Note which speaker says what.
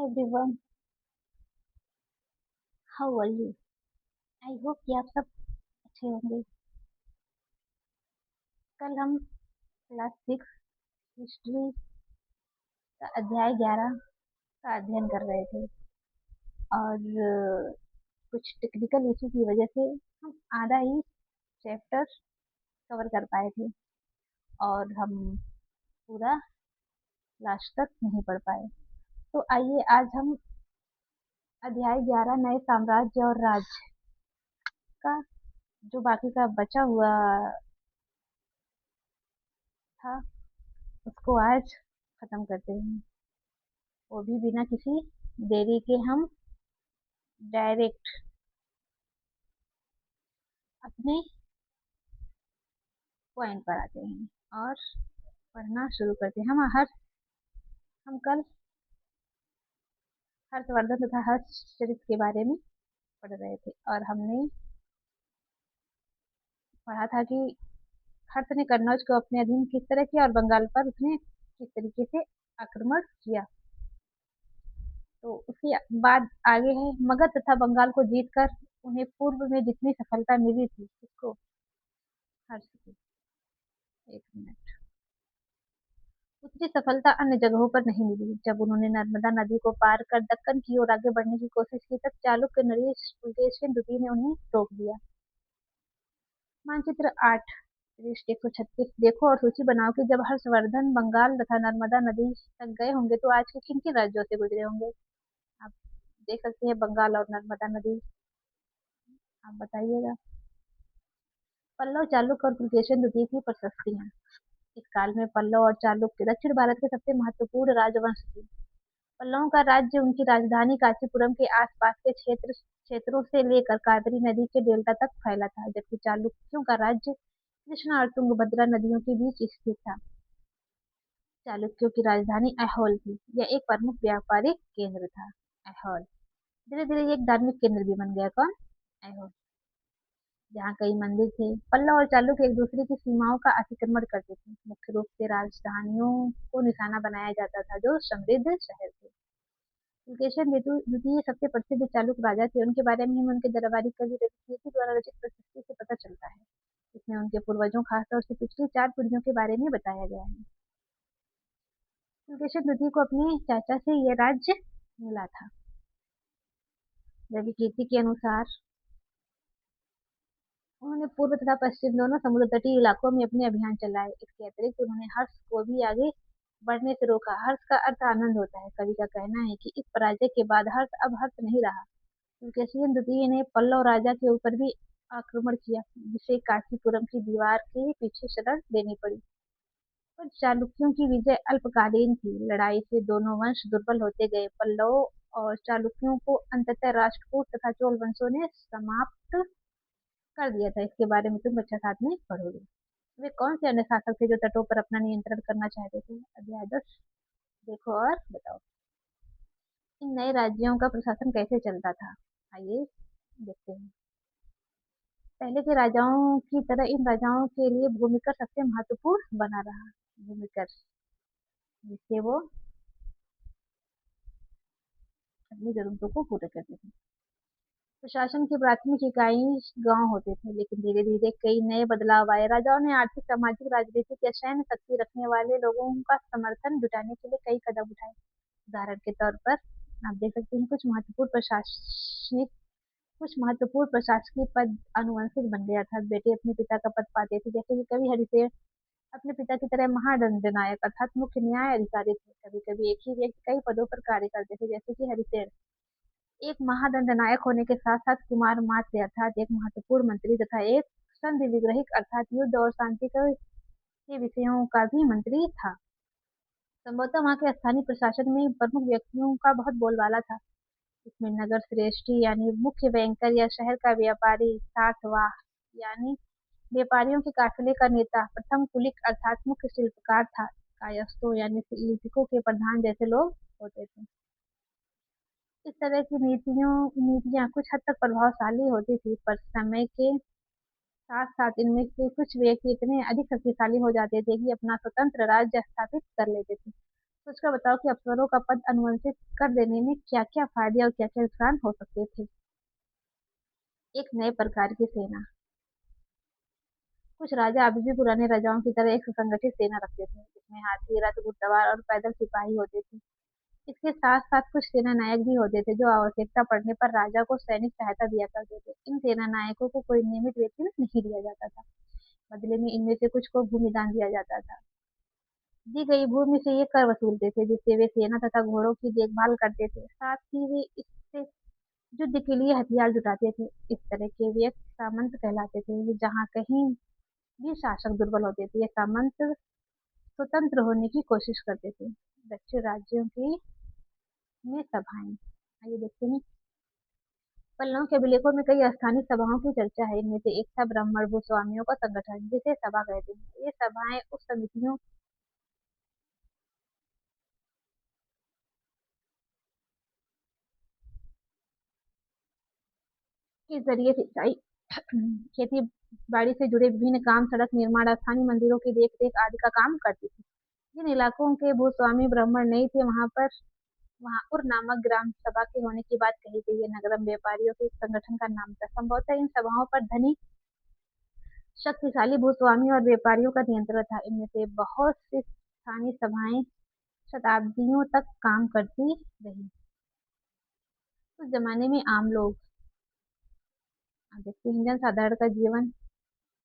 Speaker 1: Everyone, how are you? I hope कि आप सब अच्छे होंगे। कल हम क्लास 6 हिस्ट्री का अध्याय 11 का अध्ययन कर रहे थे और कुछ टेक्निकल इशू की वजह से हम आधा ही चैप्टर कवर कर पाए थे और हम पूरा लास्ट तक नहीं पढ़ पाए। तो आइए आज हम अध्याय 11 नए साम्राज्य और राज्य का जो बाकी का बचा हुआ था उसको आज खत्म करते हैं, वो भी बिना किसी देरी के। हम डायरेक्ट अपने पॉइंट पर आते हैं और पढ़ना शुरू करते हैं। हम कल हर्षवर्धन तथा हर्षचरित के बारे में पढ़ रहे थे और हमने पढ़ा था कि हर्ष ने कन्नौज को अपने अधीन किस तरह किया और बंगाल पर उसने किस तरीके से आक्रमण किया। तो उसके बाद आगे है मगध तथा बंगाल को जीतकर उन्हें पूर्व में जितनी सफलता मिली थी उसको हर्ष की। एक मिनट। उतनी सफलता अन्य जगहों पर नहीं मिली। जब उन्होंने नर्मदा नदी को पार कर दक्कन की ओर आगे बढ़ने की कोशिश की तब चालुक्य नरेश पुलकेशिन द्वितीय ने उन्हें रोक दिया। मानचित्र 8 पृष्ठ 136 देखो और सूची बनाओ कि जब हर्षवर्धन बंगाल तथा नर्मदा नदी तक गए होंगे तो आज के किन किन राज्यों से गुजरे होंगे। आप देख सकते हैं बंगाल और नर्मदा नदी। आप बताइएगा। पल्लव चालुक्य और पुलकेशिन द्वितीय की प्रशस्तियां। इस काल में पल्लव और चालुक्य दक्षिण भारत के सबसे महत्वपूर्ण राजवंश थे। पल्लवों का राज्य उनकी राजधानी कांचीपुरम के आसपास के क्षेत्रों से लेकर कावेरी नदी के डेल्टा तक फैला था, जबकि चालुक्यों का राज्य कृष्णा और तुंगभद्रा नदियों के बीच स्थित था। चालुक्यों की राजधानी ऐहोल थी। यह एक प्रमुख व्यापारिक केंद्र था। ऐहोल धीरे धीरे एक धार्मिक केंद्र भी बन गया। कौन? ऐहोल, जहाँ कई मंदिर थे। पल्लव और चालुक्य एक दूसरे की सीमाओं का अतिक्रमण करते थे। मुख्य रूप से राजधानियों को निशाना बनाया जाता था जो समृद्ध शहर थे। पुलकेशिन द्वितीय सबसे प्रसिद्ध चालुक्य राजा थे। उनके बारे में उनके दरबारी कवि रविकीर्ति द्वारा रचित प्रशस्ति से पता चलता है। इसमें उनके पूर्वजों खासतौर से पिछली 4 पीढ़ियों के बारे में बताया गया है। पुलकेशिन द्वितीय को अपने चाचा से यह राज्य मिला था। रविकीर्ति के अनुसार उन्होंने पूर्व तथा पश्चिम दोनों समुद्र तटीय इलाकों में अपने अभियान चलाए। इसके अतिरिक्त उन्होंने हर्ष को भी आगे बढ़ने से रोका। हर्ष का अर्थ आनंद होता है। कवि का कहना है कि इस पराजय के बाद हर्ष अब हर्ष नहीं रहा। पुलकेशिन द्वितीय ने पल्लव राजा के ऊपर भी आक्रमण किया, जिसे कांचीपुरम की दीवार के पीछे शरण लेनी पड़ी। पर चालुक्यों की विजय अल्पकालीन थी। लड़ाई से दोनों वंश दुर्बल होते गए। पल्लवों और चालुक्यों को अंततः राष्ट्रकूट तथा चोल वंशों ने समाप्त कर दिया था। इसके बारे में तुम बच्चा साथ में पढ़ोगे। वे कौन से अन्य शासक थे जो तटों पर अपना नियंत्रण करना चाहते थे? अध्याय 10 देखो और बताओ। इन नए राज्यों का प्रशासन कैसे चलता था? आइए देखते हैं। पहले के राजाओं की तरह इन राजाओं के लिए भूमिकर सबसे महत्वपूर्ण बना रहा। भूमिकर, जिससे वो अपनी जरूरतों को पूरे करते थे। प्रशासन की प्राथमिक इकाई गांव होते थे, लेकिन धीरे धीरे कई नए बदलाव आए। राजाओं ने आर्थिक, सामाजिक, राजनीतिक या सैन्य शक्ति रखने वाले लोगों का समर्थन जुटाने के लिए कई कदम उठाए। उदाहरण के तौर पर आप देख सकते हैं कुछ महत्वपूर्ण प्रशासकीय पद आनुवंशिक बन गया था। बेटे अपने पिता का पद पाते थे, जैसे कि कवि हरिशेर अपने पिता की तरह महादंडनायक अर्थात मुख्य न्याय अधिकारी थे। कभी कभी एक ही व्यक्ति कई पदों पर कार्य करते थे, जैसे कि हरिशेर एक महादंडनायक होने के साथ साथ कुमार मात्य अर्थात एक महत्वपूर्ण मंत्री तथा एक संधि विग्रहिक अर्थात युद्ध और शांति के विषयों का भी मंत्री था। संभवतः वहां के स्थानीय प्रशासन में प्रमुख व्यक्तियों का बहुत बोलबाला था। इसमें नगर श्रेष्ठी यानी मुख्य बैंकर या शहर का व्यापारी, साठवाह यानी व्यापारियों के काफिले का नेता, प्रथम कुलिक अर्थात मुख्य शिल्पकार था, कायस्थों यानी लिपिकों के प्रधान जैसे लोग होते थे। इस तरह की नीतियां कुछ हद तक प्रभावशाली होती थी, पर समय के साथ साथ इनमें से कुछ व्यक्ति इतने अधिक शक्तिशाली हो जाते थे कि अपना स्वतंत्र राज्य स्थापित कर लेते थे। सोचकर बताओ कि अफसरों का पद अनुवंशित कर देने में क्या क्या फायदे और क्या क्या नुकसान हो सकते थे। एक नए प्रकार की सेना। कुछ राजा अभी भी पुराने राजाओं की तरह एक सुसंगठित सेना रखते थे, जिसमें हाथी, रथ, घुड़सवार और पैदल सिपाही होते थे। इसके साथ साथ कुछ सेना नायक भी होते थे, जो आवश्यकता पड़ने पर राजा को सैनिक सहायता दिया करते थे। इन सेना नायकों को कोई नियमित वेतन नहीं दिया जाता था। बदले में इनमें से कुछ को भूमि दान दिया जाता था। दी गई भूमि से ये कर वसूलते थे, जिससे वे सेना तथा घोड़ों की देखभाल करते थे। साथ ही वे इससे युद्ध के लिए हथियार जुटाते थे। इस तरह के व्यक्ति सामंत कहलाते थे। ये जहाँ कहीं भी शासक दुर्बल होते थे, ये सामंत स्वतंत्र होने की कोशिश करते थे। दक्षिण राज्यों की में सभाएं। आइए देखते हैं। पल्लव के अभिलेखों में कई स्थानीय सभाओं की चर्चा है। इनमें से एक था ब्राह्मण भूस्वामियों का संगठन, जिसे सभा कहते हैं। ये सभाएं उस समितियों के जरिए सिंचाई, खेती बाड़ी से जुड़े विभिन्न काम, सड़क निर्माण, स्थानीय मंदिरों की देख रेख आदि का काम करती थी। जिन इलाकों के भूस्वामी ब्राह्मण नहीं थे, वहां उर नामक ग्राम सभा के होने की बात कही गई है। नगरम व्यापारियों के एक संगठन का नाम था। संभवतः इन सभाओं पर धनी, शक्तिशाली भूस्वामी और व्यापारियों का नियंत्रण था। इनमें से बहुत सी स्थानीय सभाएं शताब्दियों तक काम करती रही। उस जमाने में आम लोग, अब देखते हैं, जन साधारण का जीवन।